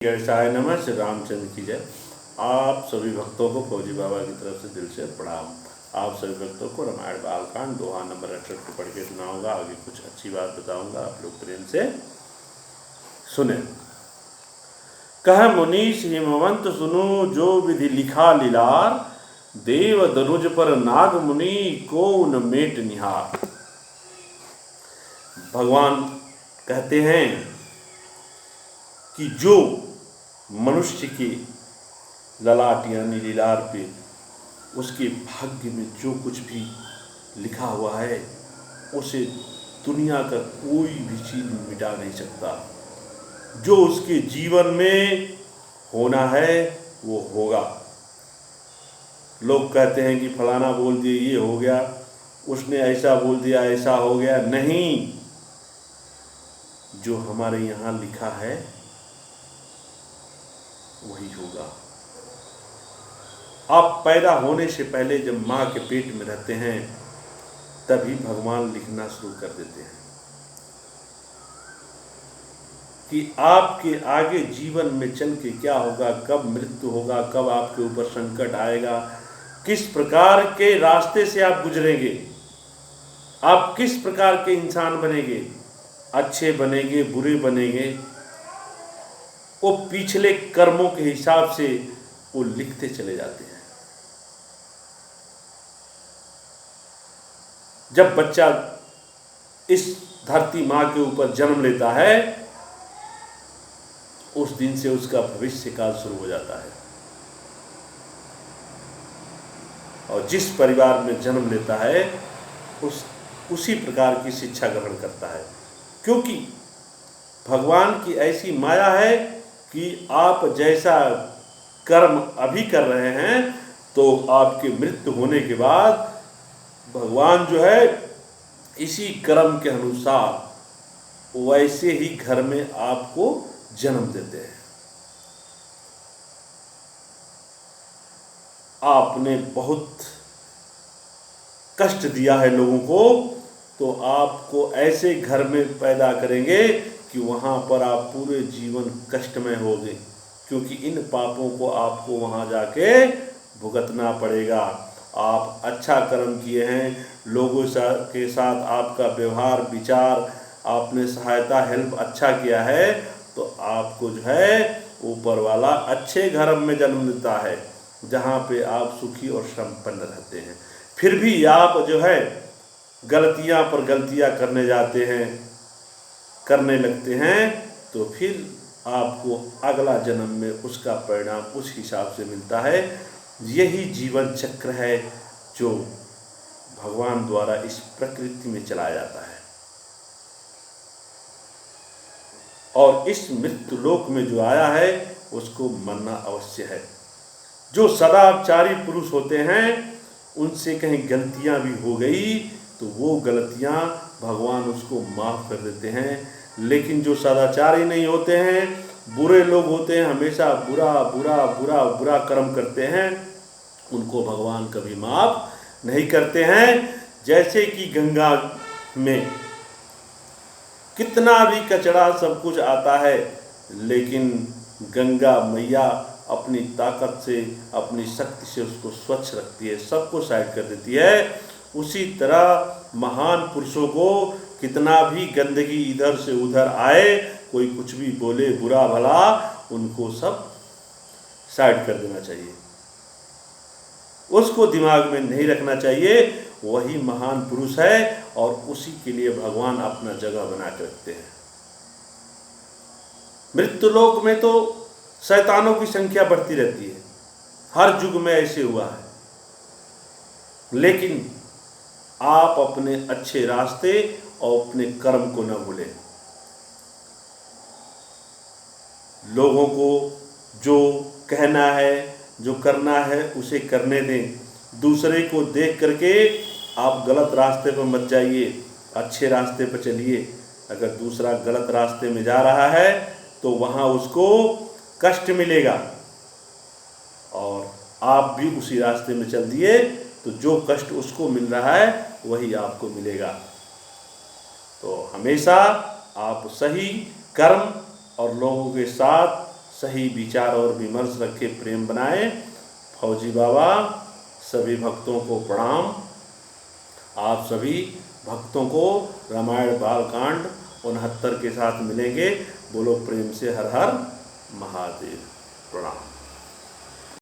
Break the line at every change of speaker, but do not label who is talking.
गणेशाय नमः। श्री रामचंद्र की जय। आप सभी भक्तों को फौजी बाबा की तरफ से दिल से प्रणाम। आप सभी भक्तों को रामायण बालकांड दोहा नंबर 68 को पढ़ के सुनाऊंगा। आगे कुछ अच्छी बात बताऊंगा, आप लोग प्रेम से सुने। कह मुनीष हिमवंत सुनो, जो विधि लिखा लीलार, देव दनुज पर नाग मुनि को न मेट निहार। भगवान कहते हैं कि जो मनुष्य के ललाट यानी लीलार पे उसके भाग्य में जो कुछ भी लिखा हुआ है उसे दुनिया का कोई भी चीज मिटा नहीं सकता। जो उसके जीवन में होना है वो होगा। लोग कहते हैं कि फलाना बोल दिए ये हो गया, उसने ऐसा बोल दिया ऐसा हो गया। नहीं, जो हमारे यहाँ लिखा है वही होगा। आप पैदा होने से पहले जब माँ के पेट में रहते हैं तभी भगवान लिखना शुरू कर देते हैं कि आपके आगे जीवन में चल के क्या होगा, कब मृत्यु होगा, कब आपके ऊपर संकट आएगा, किस प्रकार के रास्ते से आप गुजरेंगे, आप किस प्रकार के इंसान बनेंगे, अच्छे बनेंगे बुरे बनेंगे, वो पिछले कर्मों के हिसाब से वो लिखते चले जाते हैं। जब बच्चा इस धरती माँ के ऊपर जन्म लेता है उस दिन से उसका भविष्य काल शुरू हो जाता है और जिस परिवार में जन्म लेता है उसी प्रकार की शिक्षा ग्रहण करता है। क्योंकि भगवान की ऐसी माया है कि आप जैसा कर्म अभी कर रहे हैं तो आपके मृत्यु होने के बाद भगवान जो है इसी कर्म के अनुसार वैसे ही घर में आपको जन्म देते हैं। आपने बहुत कष्ट दिया है लोगों को तो आपको ऐसे घर में पैदा करेंगे कि वहाँ पर आप पूरे जीवन कष्टमय होंगे, क्योंकि इन पापों को आपको वहाँ जाके भुगतना पड़ेगा। आप अच्छा कर्म किए हैं, लोगों के साथ आपका व्यवहार विचार, आपने सहायता हेल्प अच्छा किया है तो आपको जो है ऊपर वाला अच्छे घर में जन्म देता है जहाँ पे आप सुखी और संपन्न रहते हैं। फिर भी आप जो है गलतियाँ पर गलतियाँ करने जाते हैं, करने लगते हैं तो फिर आपको अगला जन्म में उसका परिणाम उस हिसाब से मिलता है। यही जीवन चक्र है जो भगवान द्वारा इस प्रकृति में चलाया जाता है। और इस मृत्यु लोक में जो आया है उसको मरना अवश्य है। जो सदाचारी पुरुष होते हैं उनसे कहीं गलतियां भी हो गई तो वो गलतियां भगवान उसको माफ कर देते हैं। लेकिन जो सदाचारी नहीं होते हैं, बुरे लोग होते हैं, हमेशा बुरा बुरा बुरा बुरा कर्म करते हैं, उनको भगवान कभी माफ नहीं करते हैं। जैसे कि गंगा में कितना भी कचरा सब कुछ आता है लेकिन गंगा मैया अपनी ताकत से अपनी शक्ति से उसको स्वच्छ रखती है, सबको साइड कर देती है। उसी तरह महान पुरुषों को कितना भी गंदगी इधर से उधर आए, कोई कुछ भी बोले बुरा भला, उनको सब साइड कर देना चाहिए, उसको दिमाग में नहीं रखना चाहिए। वही महान पुरुष है और उसी के लिए भगवान अपना जगह बना के रखते हैं। मृत्युलोक में तो शैतानों की संख्या बढ़ती रहती है, हर युग में ऐसे हुआ है। लेकिन आप अपने अच्छे रास्ते और अपने कर्म को न भूलें। लोगों को जो कहना है जो करना है उसे करने दें। दूसरे को देख करके आप गलत रास्ते पर मत जाइए, अच्छे रास्ते पर चलिए। अगर दूसरा गलत रास्ते में जा रहा है तो वहाँ उसको कष्ट मिलेगा और आप भी उसी रास्ते में चल दिए तो जो कष्ट उसको मिल रहा है वही आपको मिलेगा। तो हमेशा आप सही कर्म और लोगों के साथ सही विचार और विमर्श रखे प्रेम बनाए। फौजी बाबा सभी भक्तों को प्रणाम। आप सभी भक्तों को रामायण बालकांड 69 के साथ मिलेंगे। बोलो प्रेम से हर हर महादेव। प्रणाम।